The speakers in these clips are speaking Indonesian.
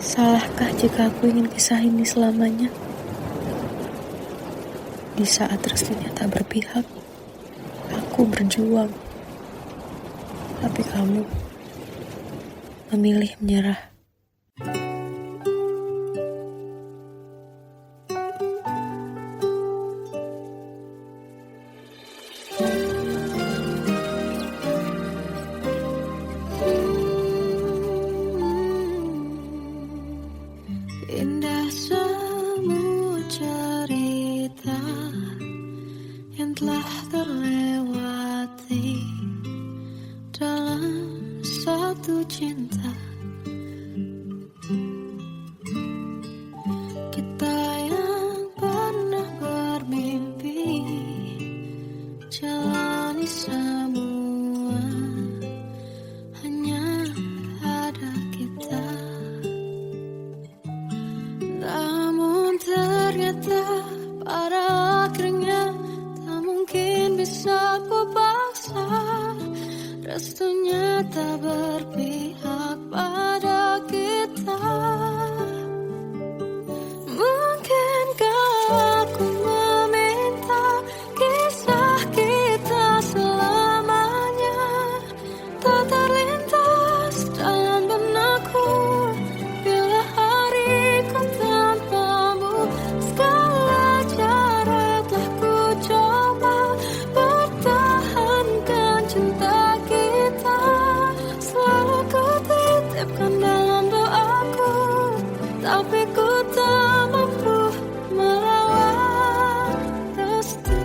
Salahkah jika aku ingin kisah ini selamanya? Di saat restunya tak berpihak, aku berjuang. Tapi kamu memilih menyerah. Indah semua cerita yang telah terlewati dalam satu cinta. Kita yang pernah bermimpi jalani semua, hanya ada kita. Namun ternyata pada akhirnya tak mungkin bisa ku paksa. Restunya tak berpihak pada kita. Mungkinkah aku meminta kisah kita selamanya tak terlintas dalam benakku bila hariku tanpamu. Segala cara telah ku coba pertahankan cinta kita. Selalu ku titipkan dalam doaku, tapi ku tak mampu melawan restu.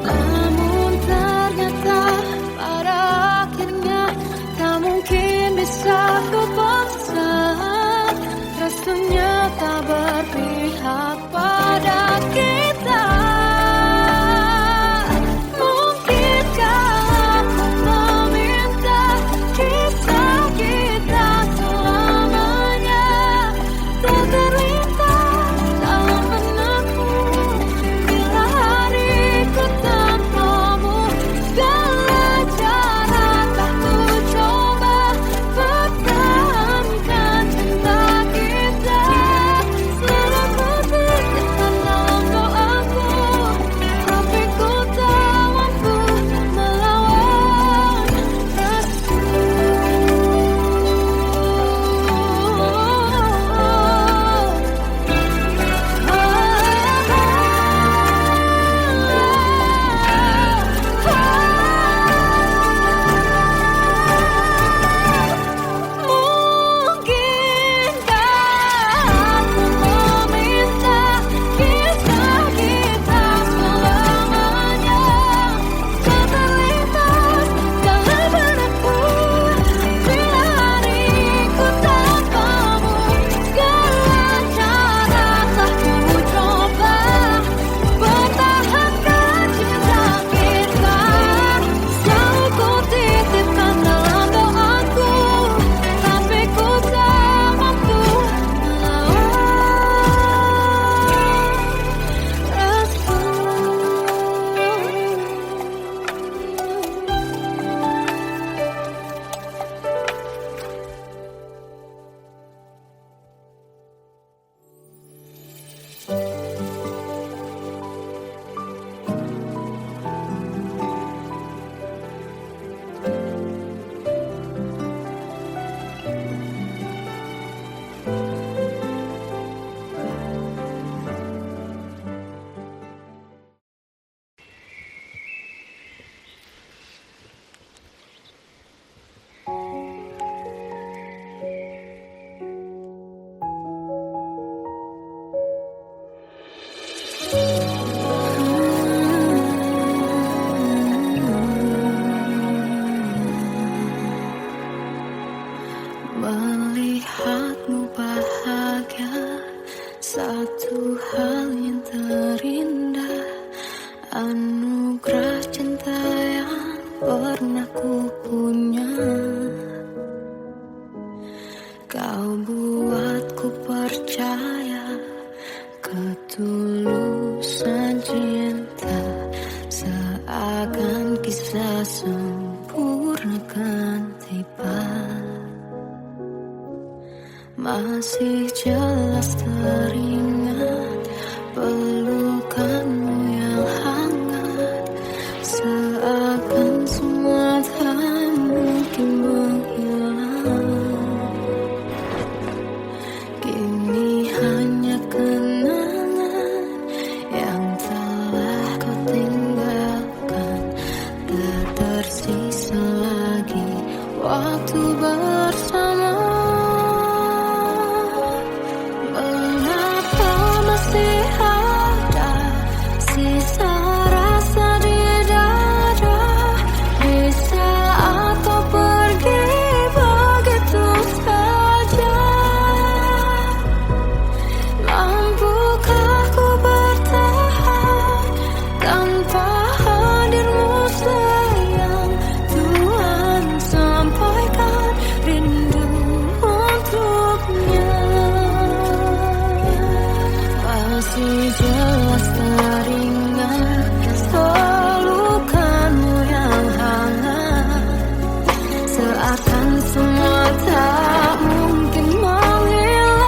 Namun ternyata pada akhirnya tak mungkin bisa ku paksa. Restunya tak berpihak pada kita. Mungkinkah aku meminta kisah kita selamanya tak terlintas dalam benakku bila hariku tanpamu. Segala cara telah ku coba pertahankan cinta kita. Selalu ku titipkan dalam doaku, tapi ku tak mampu melawan restu. Mungkinkah aku meminta kisah kita selamanya tak terlintas dalam benakku bila hariku tanpamu. Segala cara telah ku coba pertahankan cinta kita. Selalu ku titipkan dalam doaku, tapi ku tak mampu melawan melihatmu bahagia, satu hal yang terindah. Anugerah cinta yang pernah ku punya. Kau buatku percaya ketulusan cinta, seakan kisah semua Masih jelas teringat pelukanmu yang hangat, seakan semua tak mungkin menghilang. Kini hanya kenangan yang telah kau tinggalkan. Tak tersisa lagi waktu bersama. Mengapa masih ada sisa rasa di dada, di saat kau pergi begitu saja? Mampukah ku bertahan tanpa hadirmu sayang? Tuhan, sampaikan rindu untuknya. Masih jelas teringat pelukanmu yang hangat, seakan semua tak mungkin menghilang.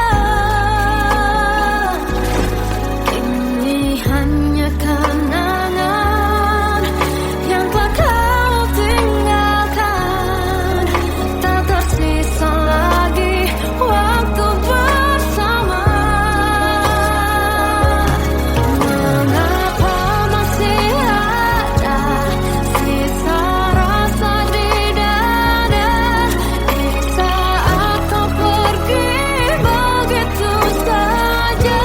Ini hanya kenangan yang telah kau tinggalkan. Tak tersisa lagi waktu bersama. Mengapa masih ada sisa rasa di dada, di saat kau pergi begitu saja?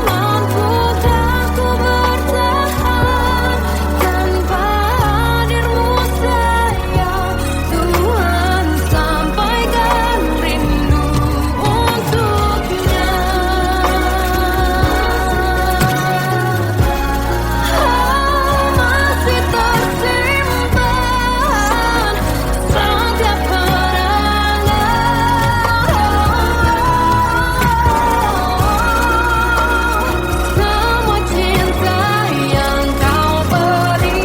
Mampukah ku bertahan tanpa hadirmu sayang? Tuhan, sampaikan rindu untuknya. Masih tersimpan setiap kenangan, semua cinta yang kau beri.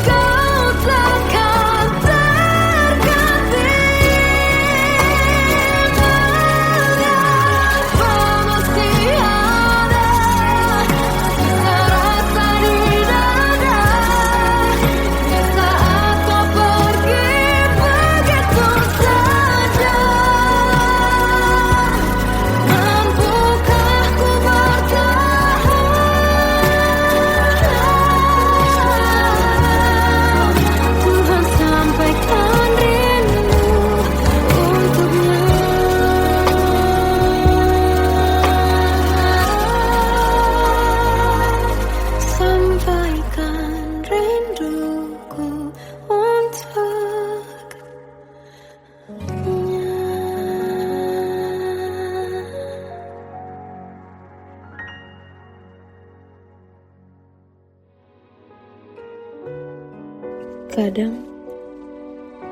Kau takkan terganti. Mengapa masih ada sisa rasa di dada, di saat kau pergi begitu saja? Mampukah ku bertahan? Tuhan, sampaikan rindu untuknya. Sampaikan rinduku untuknya. Kadang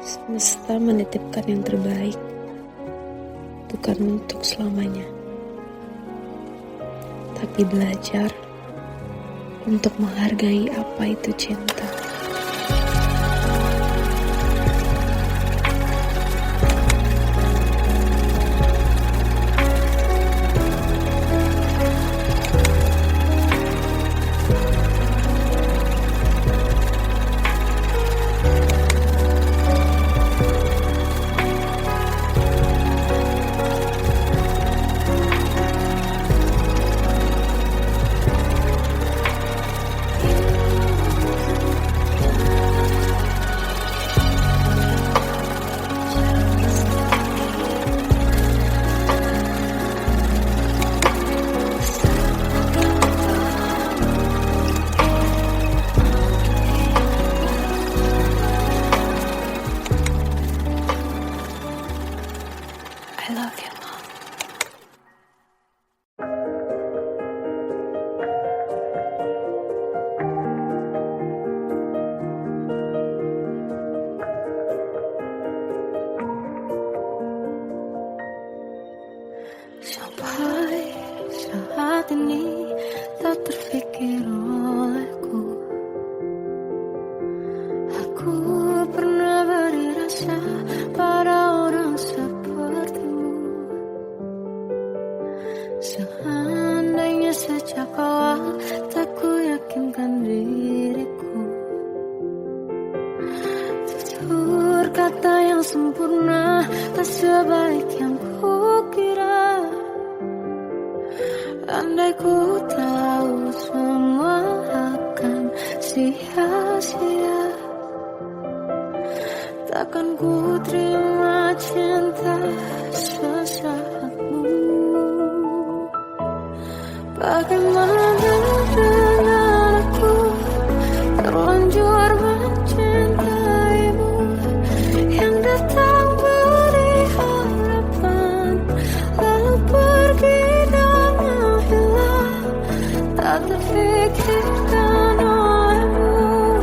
semesta menitipkan yang terbaik, bukan untuk selamanya, tapi belajar untuk menghargai apa itu cinta. I love you, Mom. Sampai saat ini tak terfikir olehku. Aku pernah beri rasa pada sebaik yang kukira. Andai ku tahu semua akan sia-sia, takkan ku terima cinta sesaatmu. Bagaimana dengan aku terlanjur mencintaimu, yang datang beri harapan lalu pergi dan menghilang. Tak terfikirkan olehmu,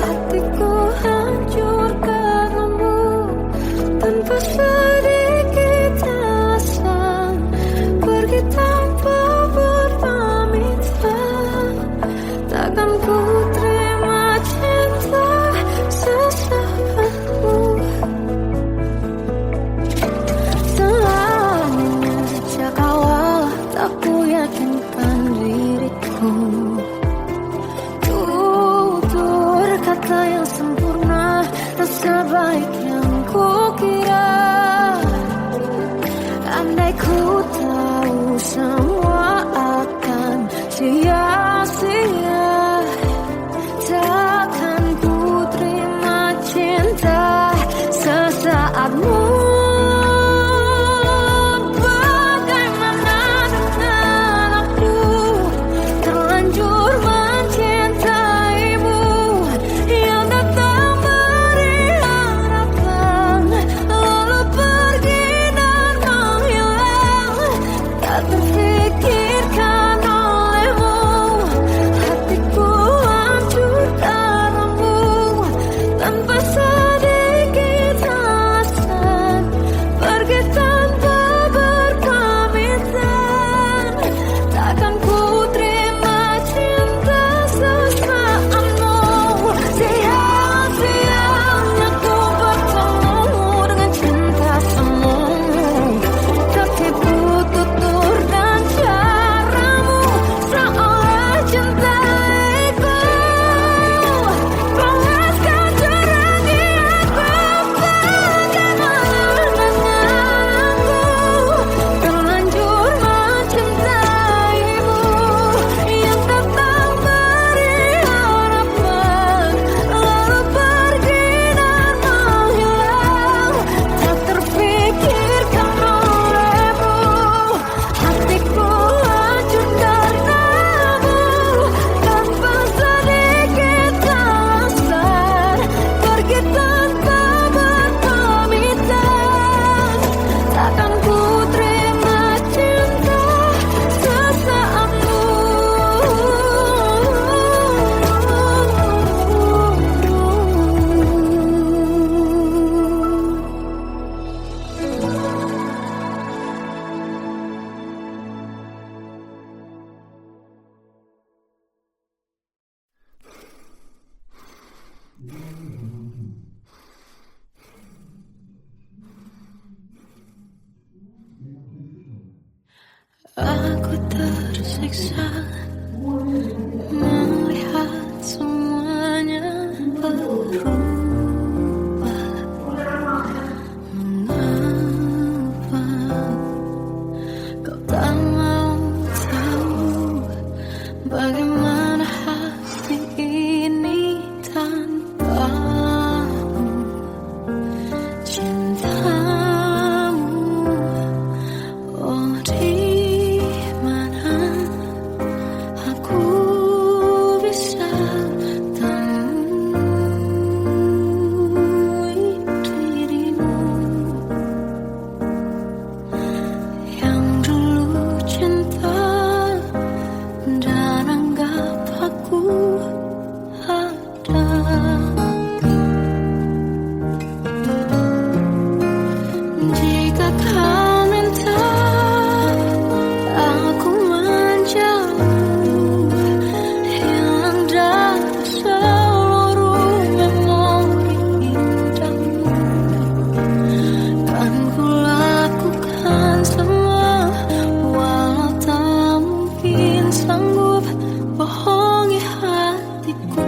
hatiku hancur karenamu. Tanpa sedikit alasan pergi tanpa berpamitan. Takkan ku terima cinta sesaatmu. Selamanya sejak awal tak ku yakinkan diriku. Tutur kata yang sempurna, tak sebaik yang kukira. Andai ku tahu semua akan sia-sia, takkan ku terima cinta sesaatmu. Bagaimana dengan aku terlanjur mencintaimu, yang datang beri harapan lalu pergi dan menghilang. Tak terfikirkan olehmu, hatiku hancur karenamu. Tanpa sedikit alasan pergi tanpa berpamitan. Takkan ku terima cinta sesaatmu. Sia-sianya ku bertemu dengan cinta semu. Tertipu tutur dan caramu, seolah cintaiku panaskan cerahi aku. Bagaimana dengan aku terlanjur mencintaimu, yang datang beri harapan lalu pergi dan menghilang. Tak terfikirkan olehmu, hatiku hancur karenamu. Tanpa sedikit alasan pergi tanpa berpamitan. Takkan ku terima cinta sesaatmu. Aku tersiksa melihat semuanya berubah. Mengapa kau tak mau tahu bagaimana hati ini tanpamu? Cintamu, oh di mana aku bisa temui dirimu, yang dulu cinta dan anggap aku ada. Jika kau minta aku menjauh, hilang dari seluruh memori indahmu, kan ku lakukan semua, walau tak mungkin sanggup bohongi hatiku.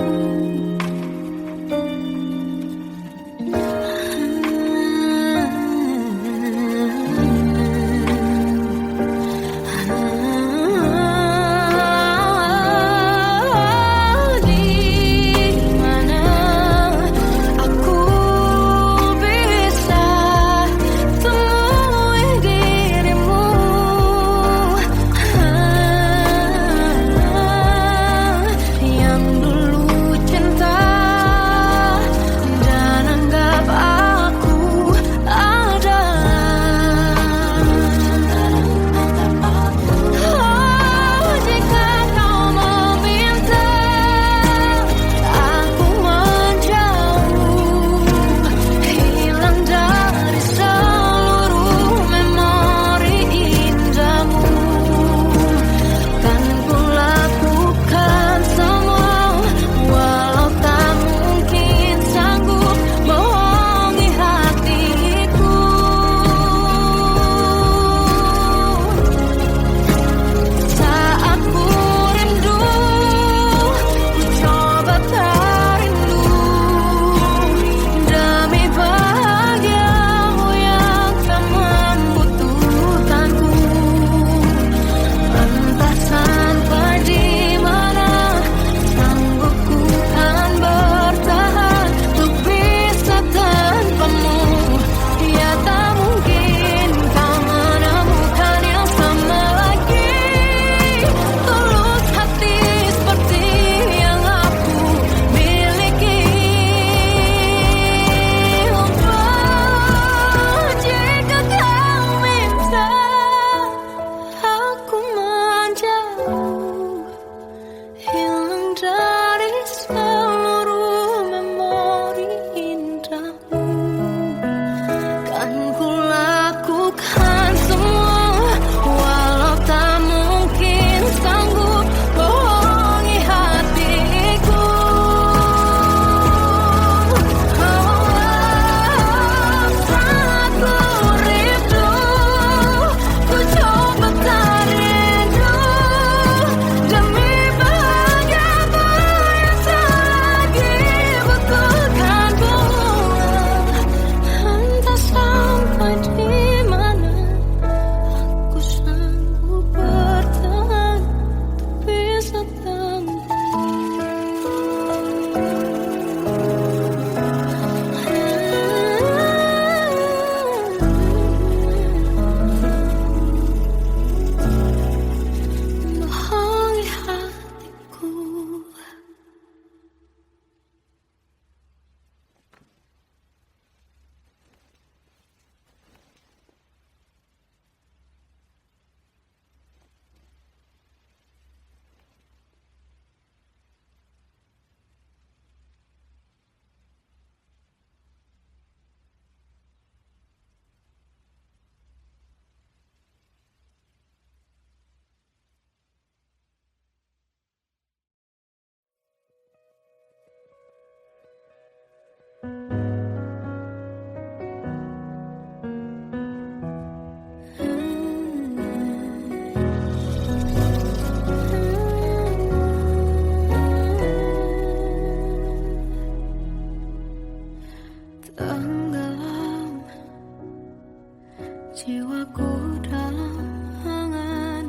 Jiwaku dalam angan,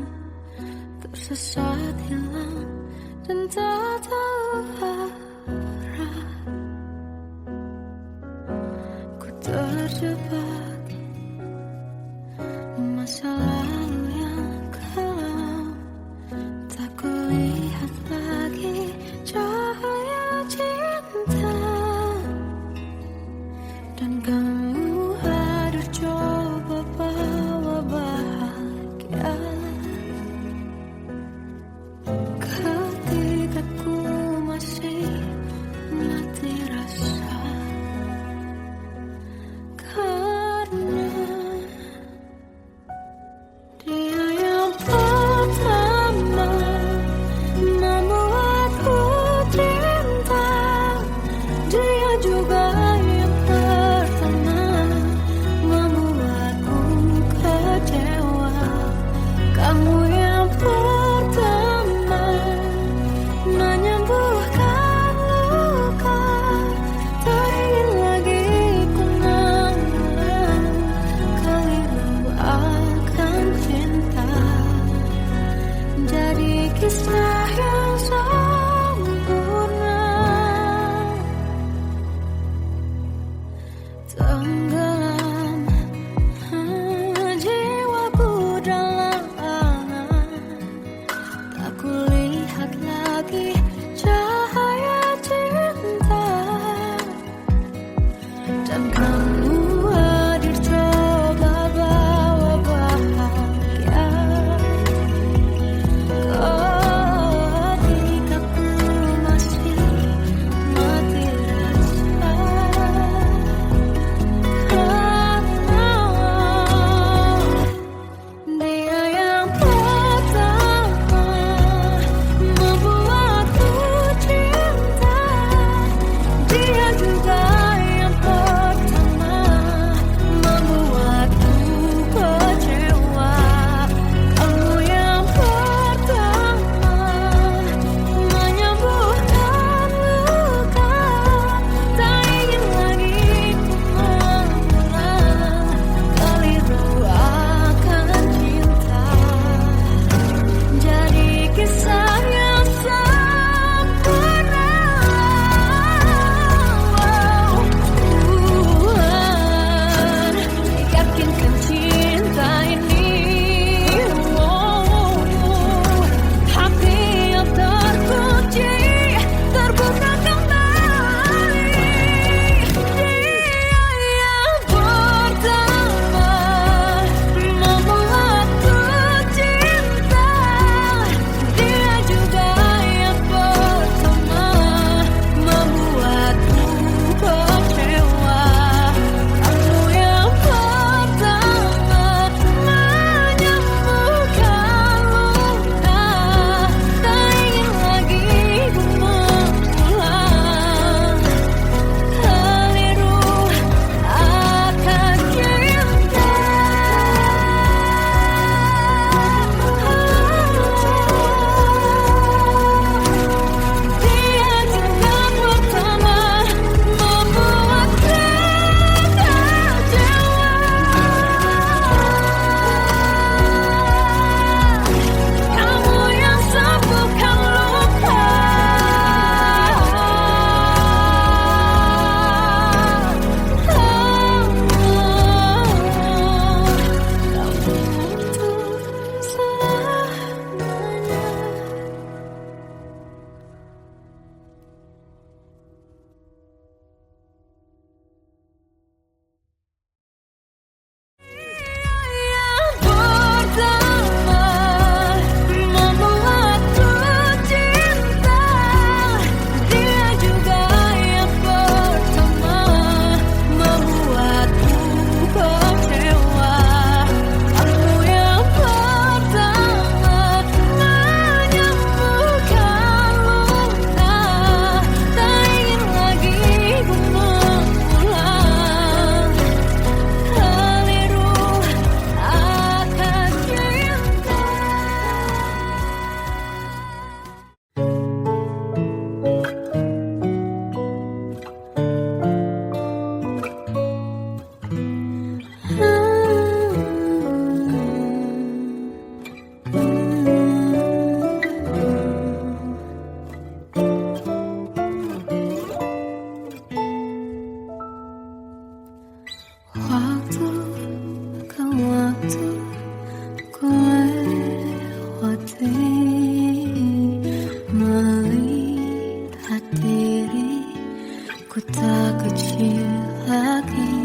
tersesat hilang dan tak tahu arah. Ku terjebak di masa lalu yang kelam, tak kulihat lagi cahaya cinta. Dan kamu hadir coba bawa bahagia ketika ku masih mati rasa. Karena waktu ku lewati, melihat diriku tak kecil lagi.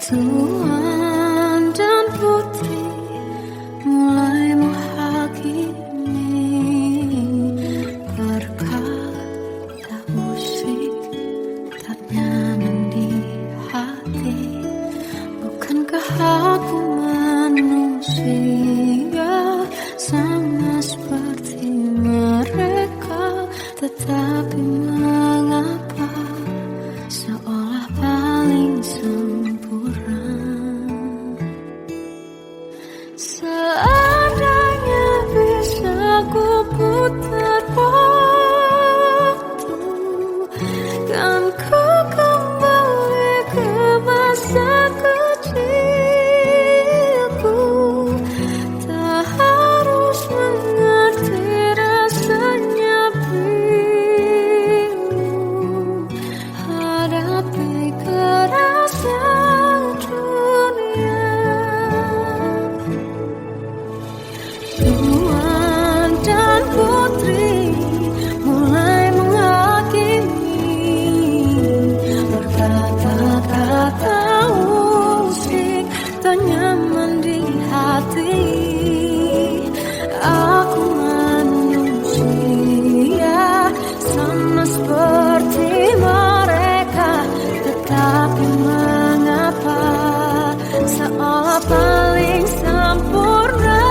Tuan dan putri mulai menghakimi berkata musik tak nyaman di hati. Bukankah aku manusia sama seperti mereka? Tetapi mengapa seolah paling sempurna? Seandainya bisa ku putar waktu, kan ku kembali ke masa kecilku. Tak harus mengerti rasanya pilu, hadapi kerasnya dunia. Tuan dan putri mulai menghakimi berkata-kata musik tak nyaman di hati. Aku manusia sama seperti mereka, tetapi mengapa seolah paling sempurna?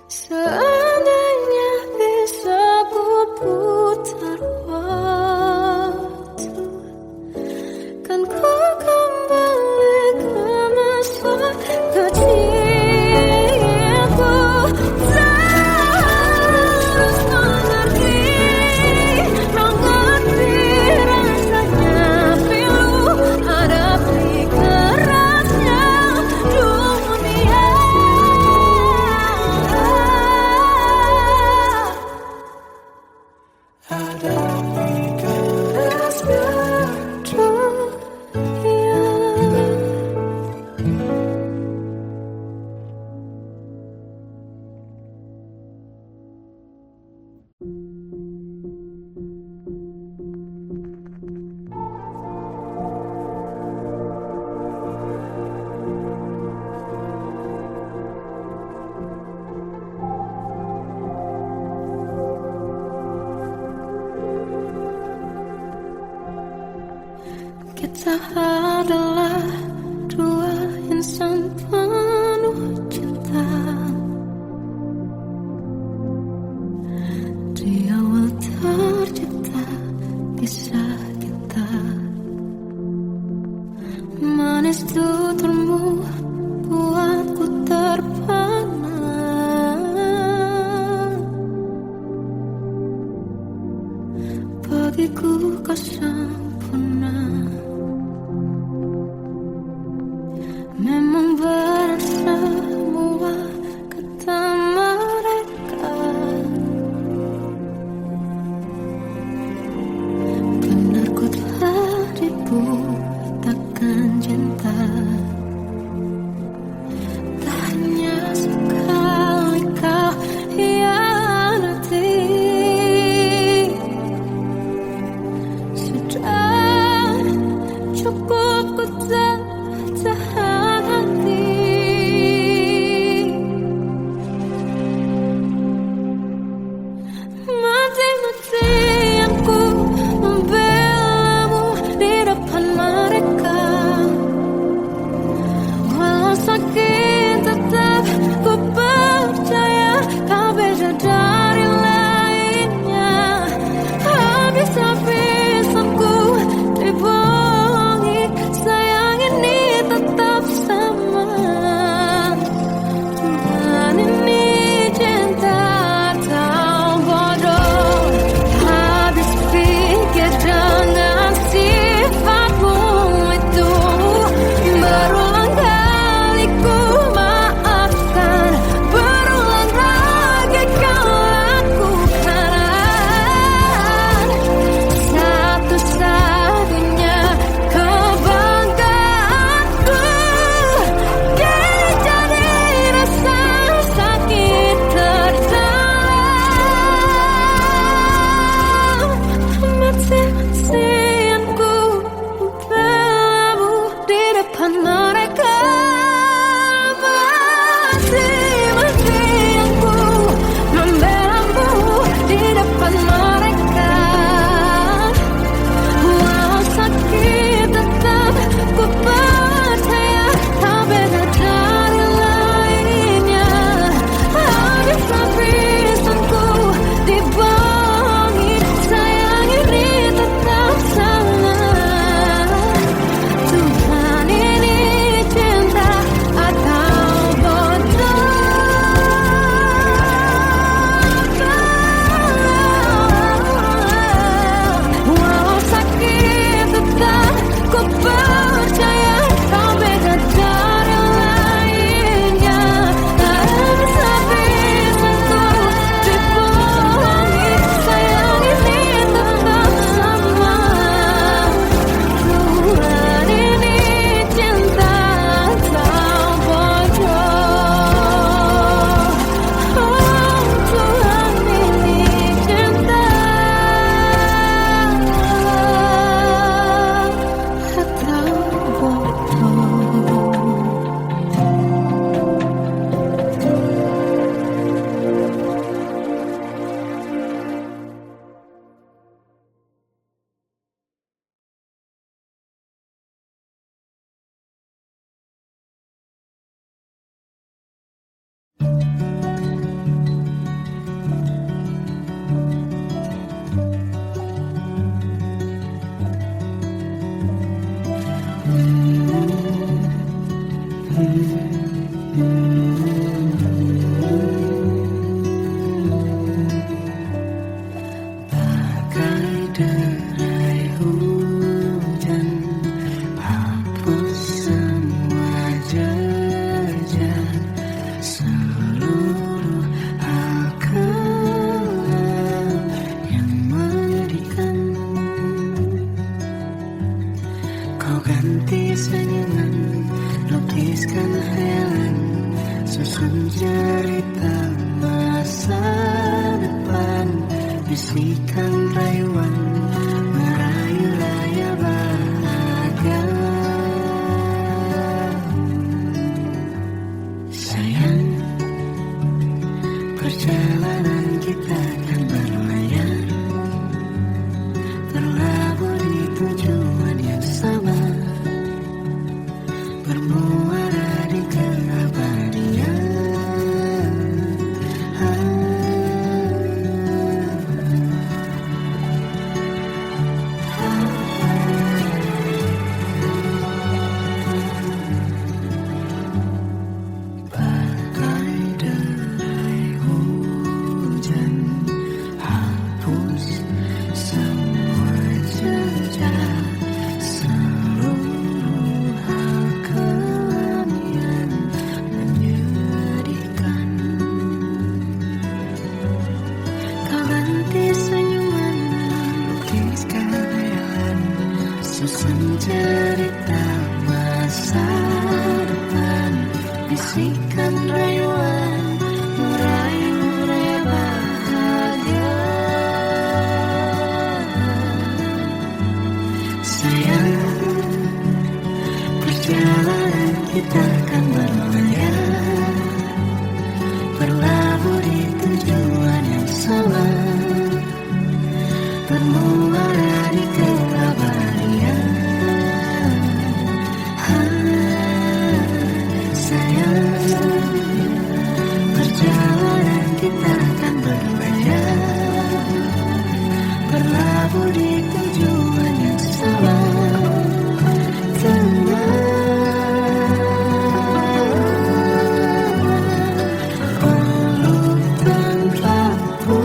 Seandainya bisa ku putar waktu, kan ku kembali ke masa kecilku. Terus mengerti rasanya pilu, hadapi kerasnya dunia. Hadapi kerasnya dunia. Kita adalah dua insan penuh cinta. Di awal tercipta kisah kita, manis tuturmu buatku terpana. Bagiku kau sempurna. Memang berat semua kata mereka, benar ku telah dibutakan cinta. Tak hanya sekali kau hianati. Bagai derai hujan, hapus semua jejak, seluruh hal kelam yang menyedihkan. Kau ganti senyuman, lukiskan khayalan, susun cerita masa depan, bisikan rayuan, merayu raya bahagia. Sayang, perjalanan kita kan berlayar, berlabuh di tujuan yang sama, bermuara di keabadian. Bagai derai hujan, hapus semua jejak, seluruh hal kelam yang menyedihkan. Kau ganti senyuman, lukiskan khayalan, susun cerita masa depan, bisikan rayuan, merayu raya bahagia. Sayang, perjalanan kita kan berlayar, berlabuh di tujuan yang sama, bermuara di keabadian. Sayang, perjalanan kita akan berlayar, berlabuh di tujuan yang sama, peluk tanpaku.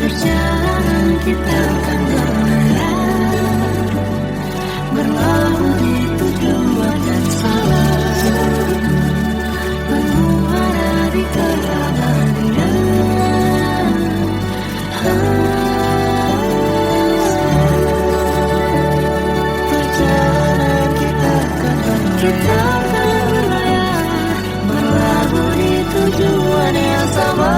Perjalanan kita akan berlayar, berlabuh di tujuan yang sama, bermuara di keabadian. Perjalanan kita akan berlayar, berlabuh di tujuan yang sama.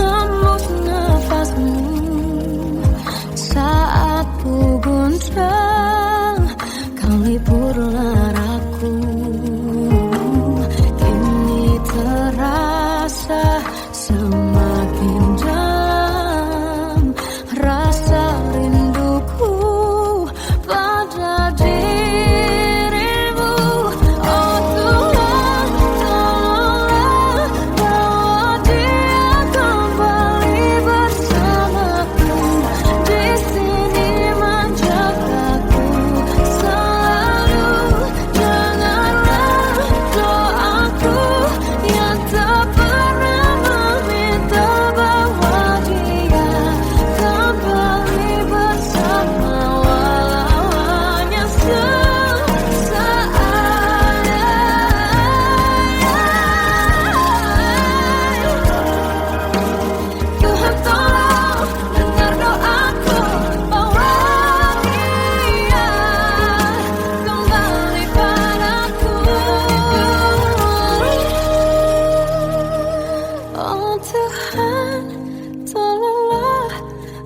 hembus nafasmu saat ku goncang, kau liburlah aku. Kini terasa semakin dalam rasa rinduku pada dirimu. Oh Tuhan, tolonglah bawa dia kembali bersamaku. Di sini menjagaku selalu. Janganlah doaku yang tak pernah meminta bawa dia kembali bersama, walau hanya sesaat. Tuhan tolong dengar doaku, bawa dia kembali padaku. Oh Tuhan, tolonglah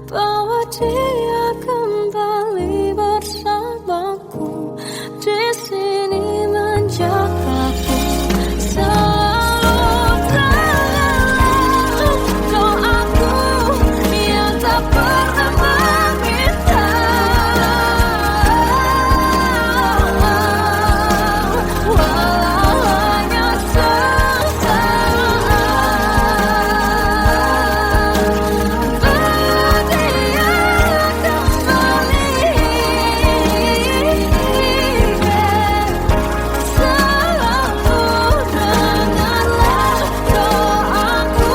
bawa dia kembali bersamaku. Di sini menjagaku selalu. Janganlah doaku yang tak pernah meminta, walau hanya sesaat. Dia kembali selalu. Dengarlah doaku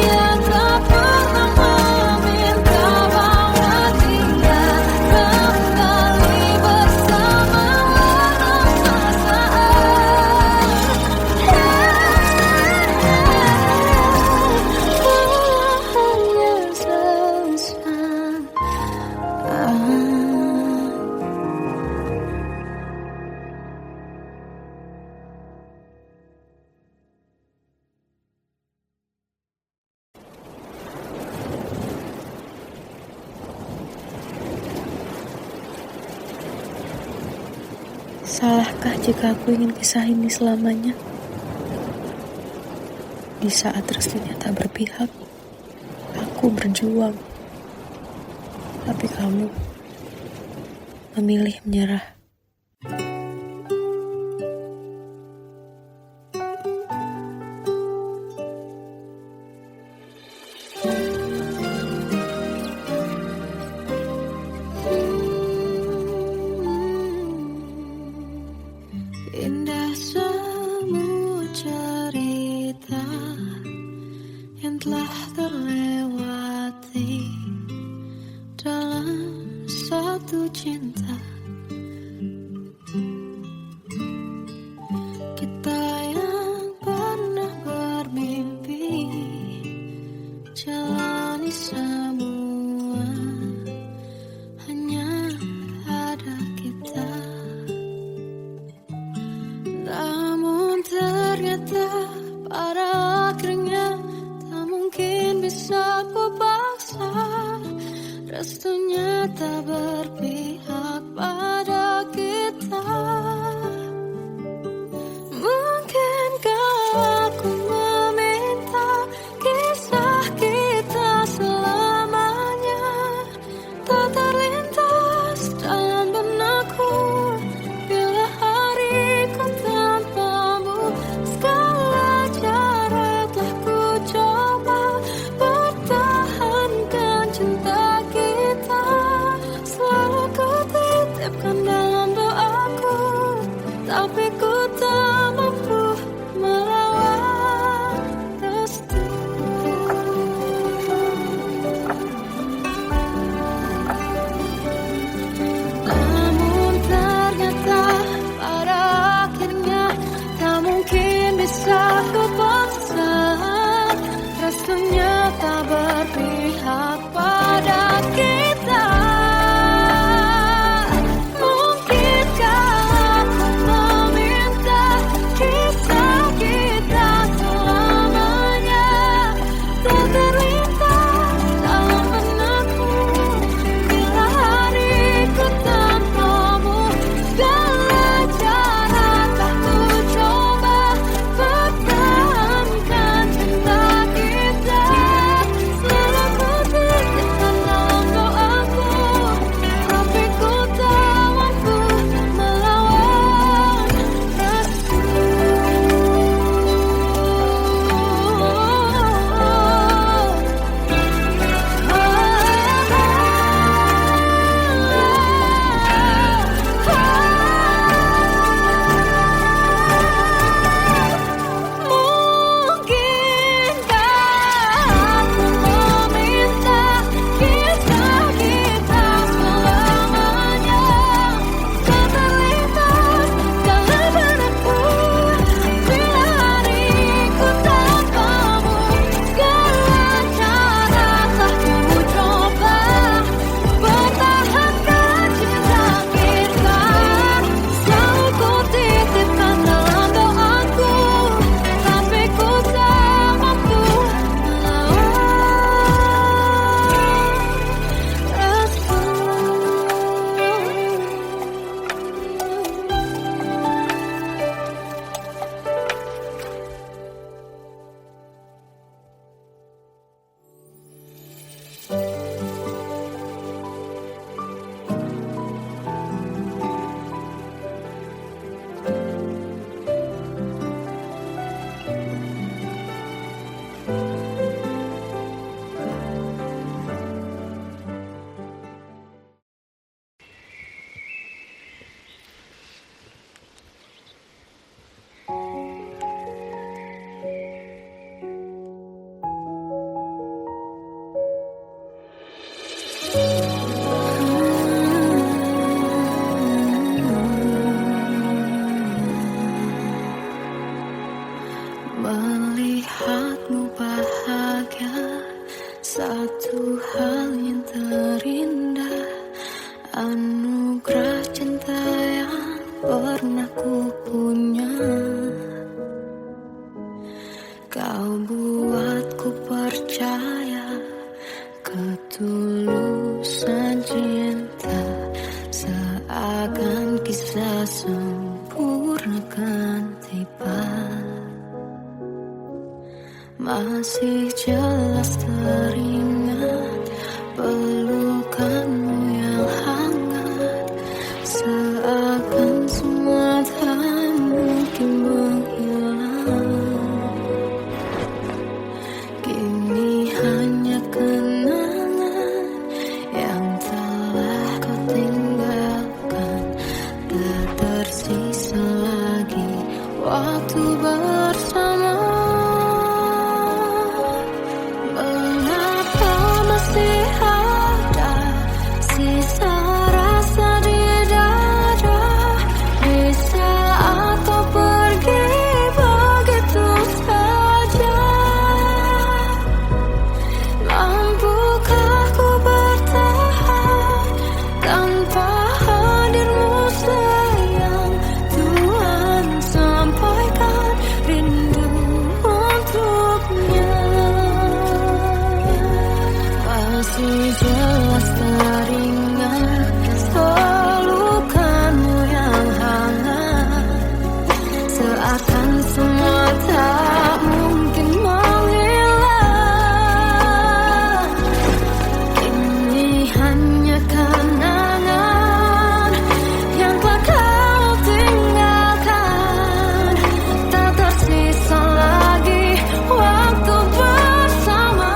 yang tak pernah meminta, bawa dia kembali bersama, walau sesaat. Hanya sesaat. Salahkah jika aku ingin kisah ini selamanya? Di saat restunya tak berpihak, aku berjuang. Tapi kamu memilih menyerah. Indah semua cerita yang telah terlewati dalam satu cinta. Kita yang pernah bermimpi jalani semua, hanya ada kita. Namun ternyata pada akhirnya tak mungkin bisa ku paksa. Restunya tak berpihak pada kita. Mungkinkah aku meminta kisah kita selamanya tak terlintas dalam benakku bila hariku tanpamu. Segala cara telah ku coba pertahankan cinta kita. Selalu ku titipkan dalam doaku, tapi ku tak mampu melawan restu. Namun ternyata pada akhirnya tak mungkin bisa ku paksa. Restunya tak berpihak pada kita. Mungkinkah aku meminta kisah kita selamanya tak terlihat Satu hal yang terindah, anugerah cinta yang pernah ku punya. Kau buatku percaya ketulusan cinta, seakan kisah sempurna kan tiba. Masih jelas teringat pelukanmu yang hangat, seakan semua tak mungkin menghilang. Kini hanya kenangan yang telah kau tinggalkan, tak tersisa lagi waktu bersama. Masih jelas teringat pelukanmu yang hangat, seakan semua tak mungkin menghilang. Kini hanya kenangan yang telah kau tinggalkan, tak tersisa lagi waktu bersama.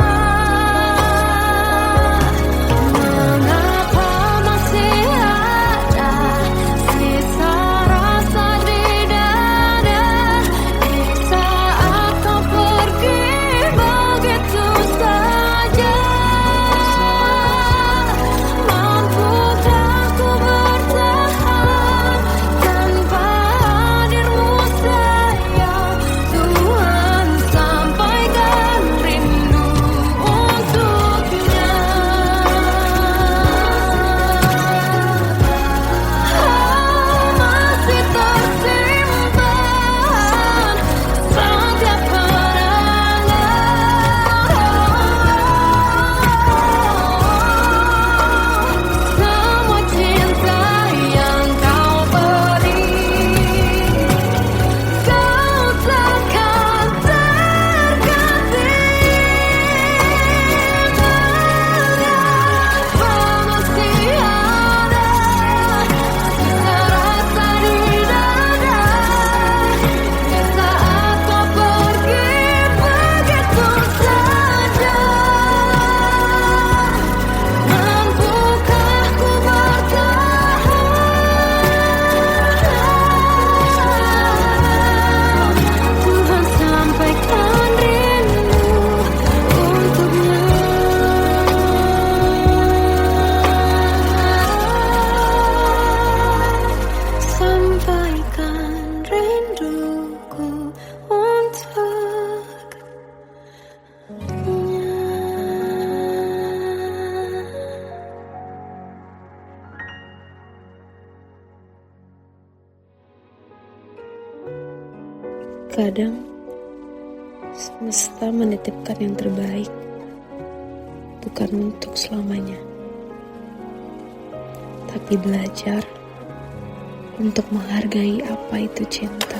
Kadang semesta menitipkan yang terbaik, bukan untuk selamanya, tapi belajar untuk menghargai apa itu cinta.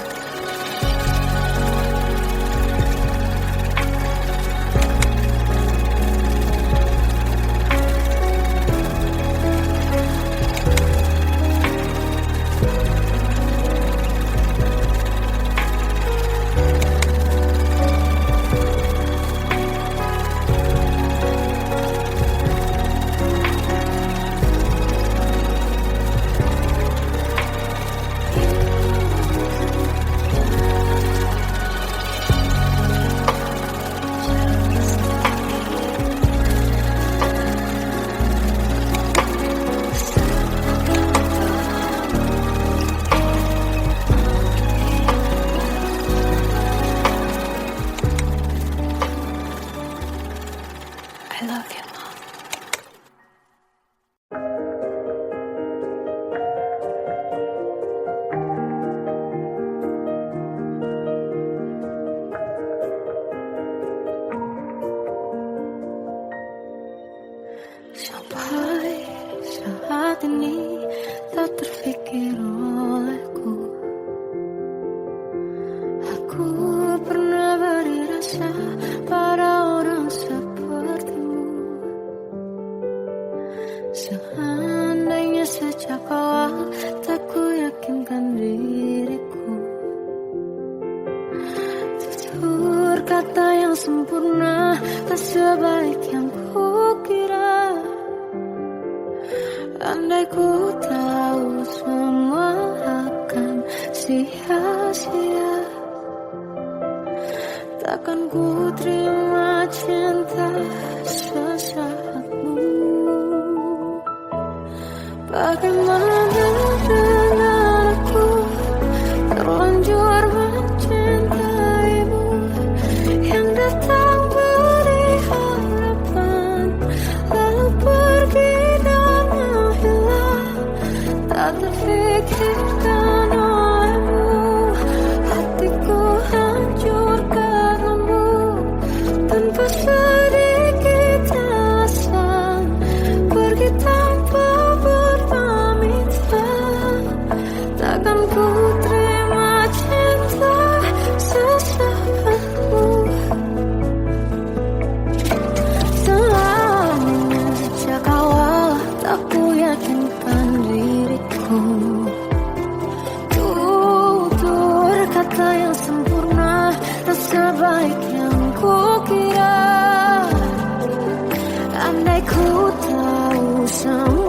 love you, Mom. Sampai saat ini tak terfikir olehku. Aku pernah beri rasa pada orang sepertimu. Seandainya sejak awal tak ku yakinkan diriku. Tutur kata yang sempurna tak sebaik yang kukira. Andai ku tahu semua akan sia-sia, takkan ku terima cinta sesaatmu. Bagaimana dengan aku terlanjur mencintaimu, yang datang beri harapan lalu pergi dan menghilang, tak terfikirkan olehmu. Hatiku hancur karenamu, tanpa sedikit alasan, pergi tanpa berpamitan. Takkan ku terima cinta sesaatmu. Sejak awal tak ku yakinkan diriku. Tutur kata yang sempurna tak sebaik yang kukira. Andai ku tahu semua